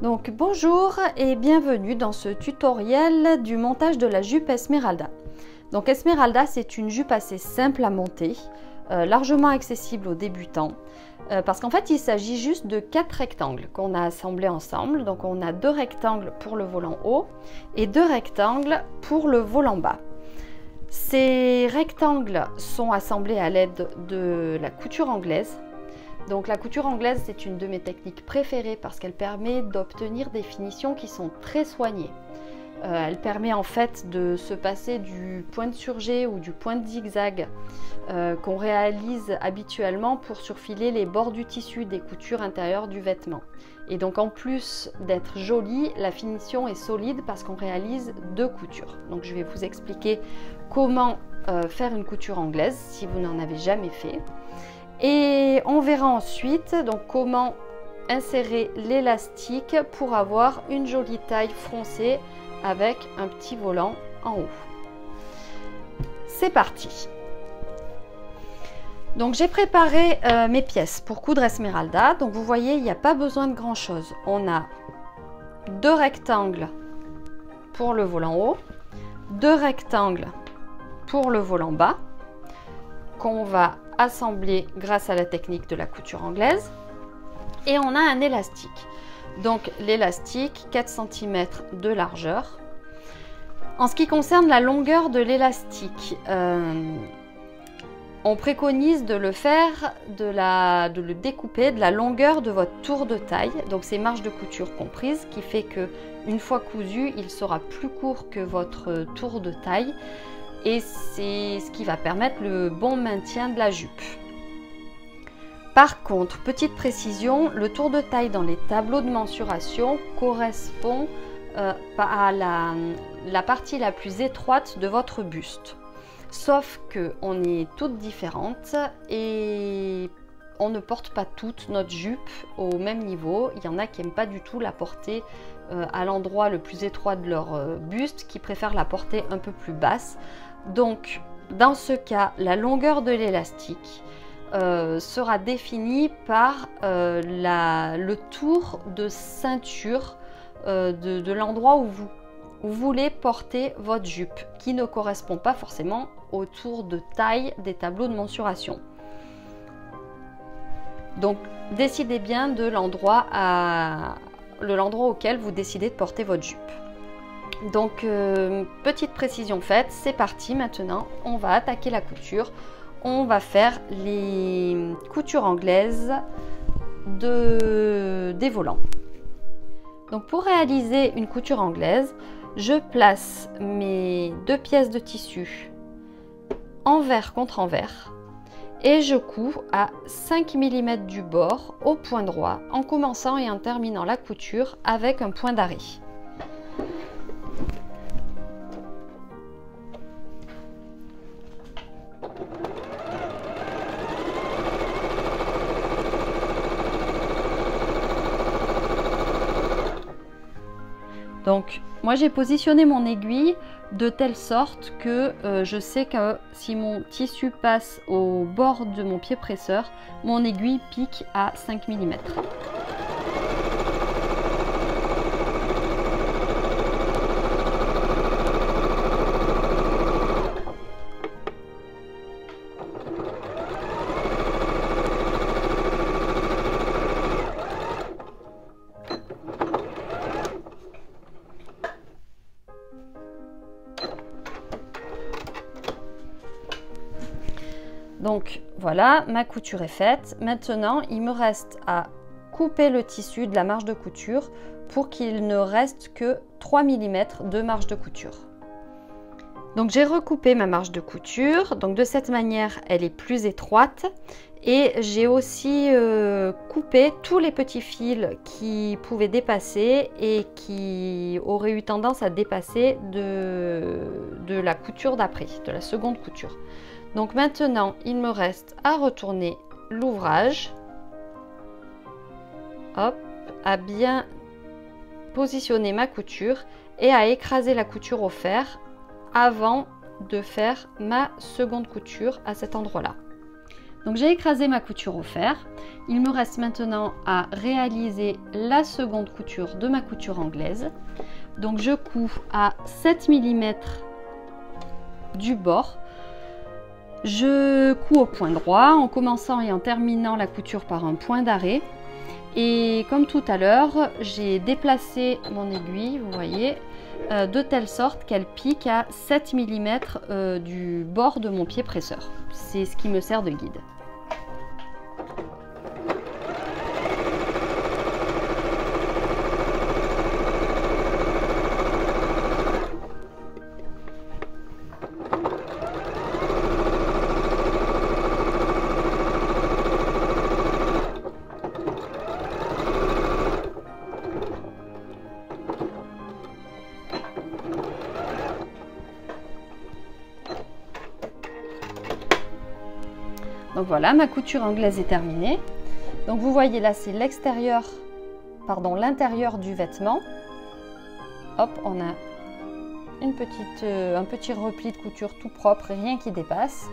Donc bonjour et bienvenue dans ce tutoriel du montage de la jupe Esmeralda. Donc Esmeralda, c'est une jupe assez simple à monter, largement accessible aux débutants, parce qu'en fait il s'agit juste de 4 rectangles qu'on a assemblés ensemble. Donc on a 2 rectangles pour le volant haut et 2 rectangles pour le volant bas. Ces rectangles sont assemblés à l'aide de la couture anglaise. Donc la couture anglaise, c'est une de mes techniques préférées parce qu'elle permet d'obtenir des finitions qui sont très soignées. Elle permet en fait de se passer du point de surjet ou du point de zigzag qu'on réalise habituellement pour surfiler les bords du tissu des coutures intérieures du vêtement. Et donc en plus d'être jolie, la finition est solide parce qu'on réalise 2 coutures. Donc je vais vous expliquer comment faire une couture anglaise si vous n'en avez jamais fait. Et on verra ensuite donc comment insérer l'élastique pour avoir une jolie taille froncée avec un petit volant en haut. C'est parti. Donc j'ai préparé mes pièces pour coudre Esmeralda. Donc vous voyez, il n'y a pas besoin de grand chose. On a 2 rectangles pour le volant haut, 2 rectangles pour le volant bas qu'on va assembler grâce à la technique de la couture anglaise, et on a un élastique. Donc l'élastique 4 cm de largeur. En ce qui concerne la longueur de l'élastique, on préconise de le faire, de le découper de la longueur de votre tour de taille, donc c'est marge de couture comprise, qui fait que une fois cousu, il sera plus court que votre tour de taille. Et c'est ce qui va permettre le bon maintien de la jupe. Par contre, petite précision, le tour de taille dans les tableaux de mensuration correspond à la partie la plus étroite de votre buste. Sauf qu'on est toutes différentes et on ne porte pas toute notre jupe au même niveau. Il y en a qui n'aiment pas du tout la porter à l'endroit le plus étroit de leur buste, qui préfèrent la porter un peu plus basse. Donc dans ce cas, la longueur de l'élastique sera définie par le tour de ceinture de l'endroit où vous voulez porter votre jupe, qui ne correspond pas forcément au tour de taille des tableaux de mensuration. Donc décidez bien de l'endroit auquel vous décidez de porter votre jupe. Donc petite précision faite, c'est parti. Maintenant on va attaquer la couture. On va faire les coutures anglaises des volants. Donc pour réaliser une couture anglaise, je place mes 2 pièces de tissu envers contre envers et je couds à 5 mm du bord au point droit, en commençant et en terminant la couture avec un point d'arrêt. Donc moi j'ai positionné mon aiguille de telle sorte que je sais que si mon tissu passe au bord de mon pied presseur, mon aiguille pique à 5 mm. Donc voilà, ma couture est faite. Maintenant, il me reste à couper le tissu de la marge de couture pour qu'il ne reste que 3 mm de marge de couture. Donc j'ai recoupé ma marge de couture. Donc de cette manière, elle est plus étroite. Et j'ai aussi coupé tous les petits fils qui pouvaient dépasser et qui auraient eu tendance à dépasser de la couture d'après, de la seconde couture. Donc maintenant, il me reste à retourner l'ouvrage, hop, à bien positionner ma couture et à écraser la couture au fer avant de faire ma seconde couture à cet endroit-là. Donc j'ai écrasé ma couture au fer. Il me reste maintenant à réaliser la seconde couture de ma couture anglaise. Donc je couds à 7 mm du bord. Je couds au point droit en commençant et en terminant la couture par un point d'arrêt. Et comme tout à l'heure, j'ai déplacé mon aiguille, vous voyez, de telle sorte qu'elle pique à 7 mm du bord de mon pied presseur. C'est ce qui me sert de guide. Donc voilà, ma couture anglaise est terminée. Donc vous voyez là, c'est l'extérieur, pardon, l'intérieur du vêtement. Hop, on a un petit repli de couture tout propre, rien qui dépasse.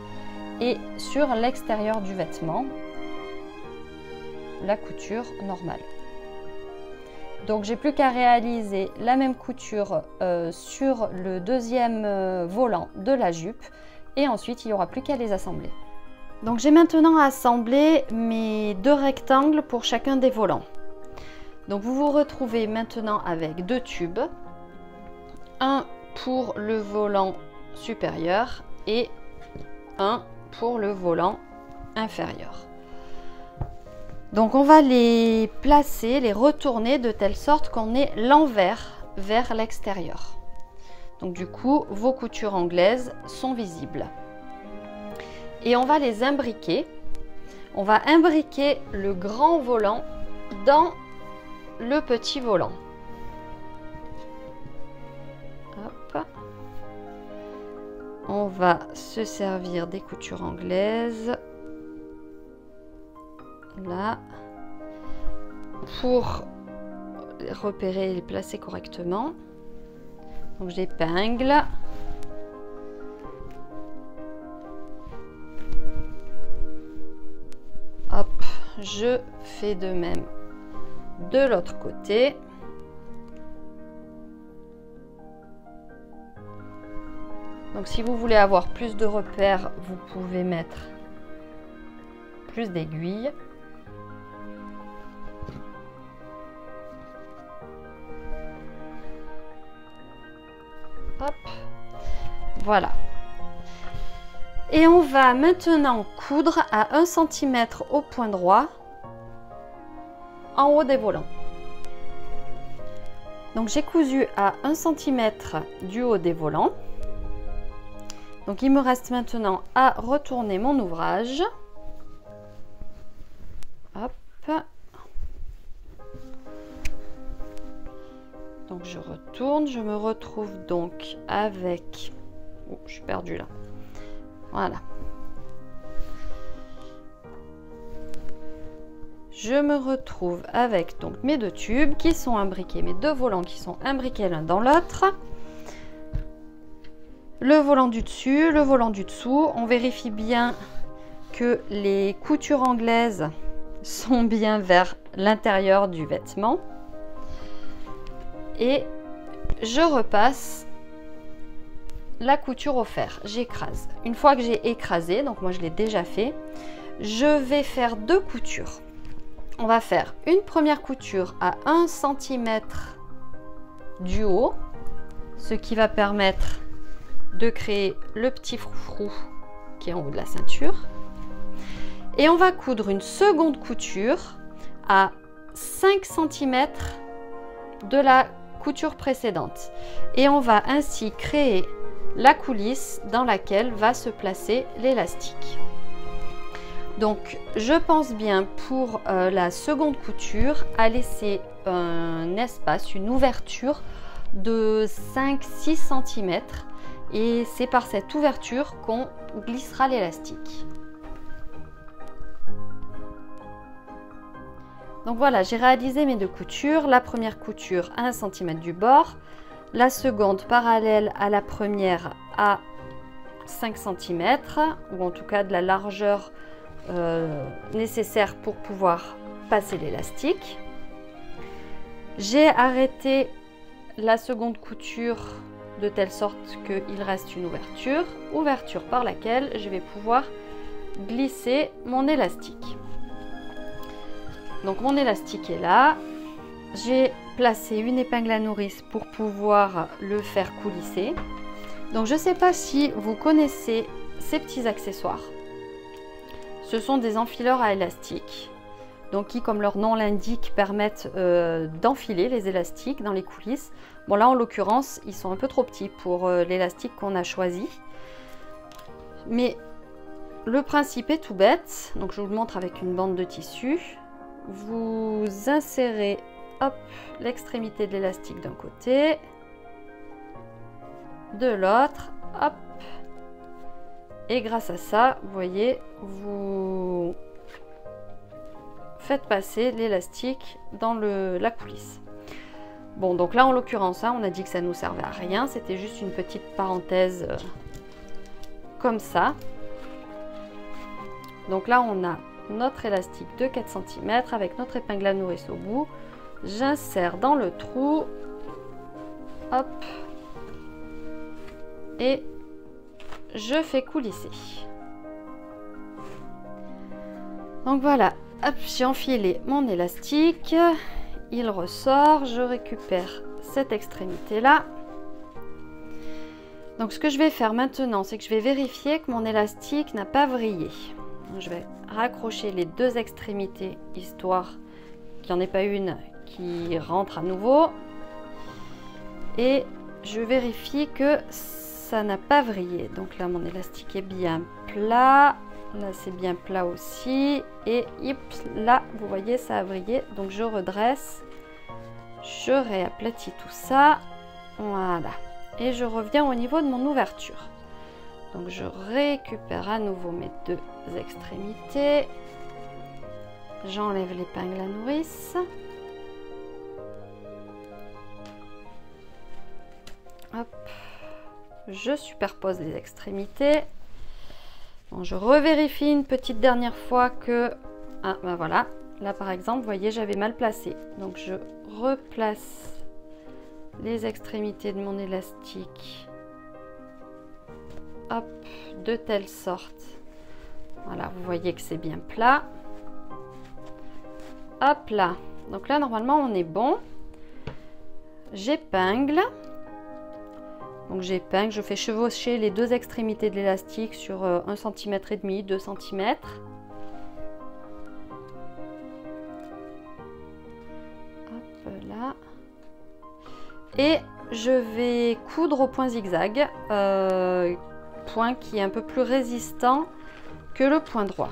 Et sur l'extérieur du vêtement, la couture normale. Donc j'ai plus qu'à réaliser la même couture sur le deuxième volant de la jupe. Et ensuite, il n'y aura plus qu'à les assembler. Donc j'ai maintenant assemblé mes deux rectangles pour chacun des volants. Donc vous vous retrouvez maintenant avec deux tubes, un pour le volant supérieur et un pour le volant inférieur. Donc on va les placer, les retourner de telle sorte qu'on ait l'envers vers l'extérieur. Donc du coup, vos coutures anglaises sont visibles. Et on va les imbriquer. On va imbriquer le grand volant dans le petit volant. Hop. On va se servir des coutures anglaises. Là. Pour les repérer et les placer correctement. Donc j'épingle. Hop, je fais de même de l'autre côté. Donc si vous voulez avoir plus de repères, vous pouvez mettre plus d'aiguilles. Hop, voilà. Et on va maintenant coudre à 1 cm au point droit en haut des volants. Donc j'ai cousu à 1 cm du haut des volants. Donc il me reste maintenant à retourner mon ouvrage. Hop. Donc je retourne, je me retrouve donc avec... Oh, je suis perdue là. Voilà. Je me retrouve avec donc mes deux tubes qui sont imbriqués, mes deux volants qui sont imbriqués l'un dans l'autre. Le volant du dessus, le volant du dessous. On vérifie bien que les coutures anglaises sont bien vers l'intérieur du vêtement. Et je repasse la couture au fer, j'écrase. Une fois que j'ai écrasé, donc moi je l'ai déjà fait, je vais faire deux coutures. On va faire une première couture à 1 cm du haut, ce qui va permettre de créer le petit froufrou qui est en haut de la ceinture. Et on va coudre une seconde couture à 5 cm de la couture précédente. Et on va ainsi créer la coulisse dans laquelle va se placer l'élastique. Donc je pense bien pour la seconde couture à laisser un espace, une ouverture de 5-6 cm et c'est par cette ouverture qu'on glissera l'élastique. Donc voilà, j'ai réalisé mes deux coutures. La première couture à 1 cm du bord, la seconde parallèle à la première à 5 cm, ou en tout cas de la largeur nécessaires pour pouvoir passer l'élastique. J'ai arrêté la seconde couture de telle sorte qu'il reste une ouverture par laquelle je vais pouvoir glisser mon élastique. Donc mon élastique est là, j'ai placé une épingle à nourrice pour pouvoir le faire coulisser. Donc je ne sais pas si vous connaissez ces petits accessoires. Ce sont des enfileurs à élastique, donc qui, comme leur nom l'indique, permettent d'enfiler les élastiques dans les coulisses. Bon là en l'occurrence ils sont un peu trop petits pour l'élastique qu'on a choisi, mais le principe est tout bête. Donc je vous le montre avec une bande de tissu. Vous insérez l'extrémité de l'élastique d'un côté, de l'autre, hop, et grâce à ça, vous voyez, vous faites passer l'élastique dans la coulisse. Bon, donc là en l'occurrence, on a dit que ça nous servait à rien, c'était juste une petite parenthèse comme ça. Donc là on a notre élastique de 4 cm avec notre épingle à nourrice au bout. J'insère dans le trou, hop, et je fais coulisser. Donc voilà, hop, j'ai enfilé mon élastique, il ressort, je récupère cette extrémité là. Donc ce que je vais faire maintenant, c'est que je vais vérifier que mon élastique n'a pas vrillé. Donc, je vais raccrocher les deux extrémités histoire qu'il n'y en ait pas une qui rentre à nouveau, et je vérifie que ça n'a pas vrillé. Donc là mon élastique est bien plat, là c'est bien plat aussi, et hop, là vous voyez ça a vrillé. Donc je redresse, je réaplatis tout ça, voilà, et je reviens au niveau de mon ouverture. Donc je récupère à nouveau mes deux extrémités, j'enlève l'épingle à nourrice, hop, je superpose les extrémités. Bon, je revérifie une petite dernière fois que, ah ben voilà, là par exemple vous voyez j'avais mal placé, donc je replace les extrémités de mon élastique, hop, de telle sorte, voilà, vous voyez que c'est bien plat, hop là. Donc là normalement on est bon. J'épingle, donc j'épingle, je fais chevaucher les deux extrémités de l'élastique sur 1,5 cm, 2 cm. Hop là. Et je vais coudre au point zigzag, point qui est un peu plus résistant que le point droit.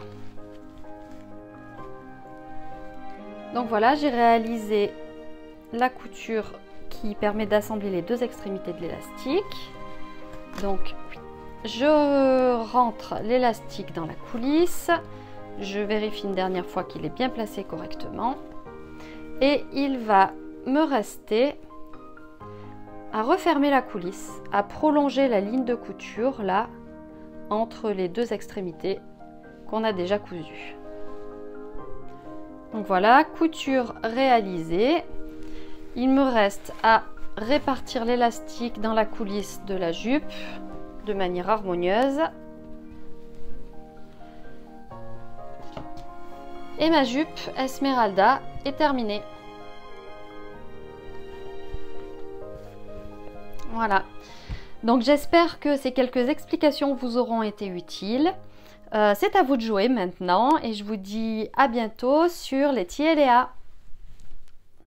Donc voilà, j'ai réalisé la couture qui permet d'assembler les deux extrémités de l'élastique. Donc je rentre l'élastique dans la coulisse, je vérifie une dernière fois qu'il est bien placé correctement, et il va me rester à refermer la coulisse, à prolonger la ligne de couture là entre les deux extrémités qu'on a déjà cousues. Donc voilà, couture réalisée. Il me reste à répartir l'élastique dans la coulisse de la jupe de manière harmonieuse. Et ma jupe Esmeralda est terminée. Voilà. Donc j'espère que ces quelques explications vous auront été utiles. C'est à vous de jouer maintenant et je vous dis à bientôt sur Letty et Léa.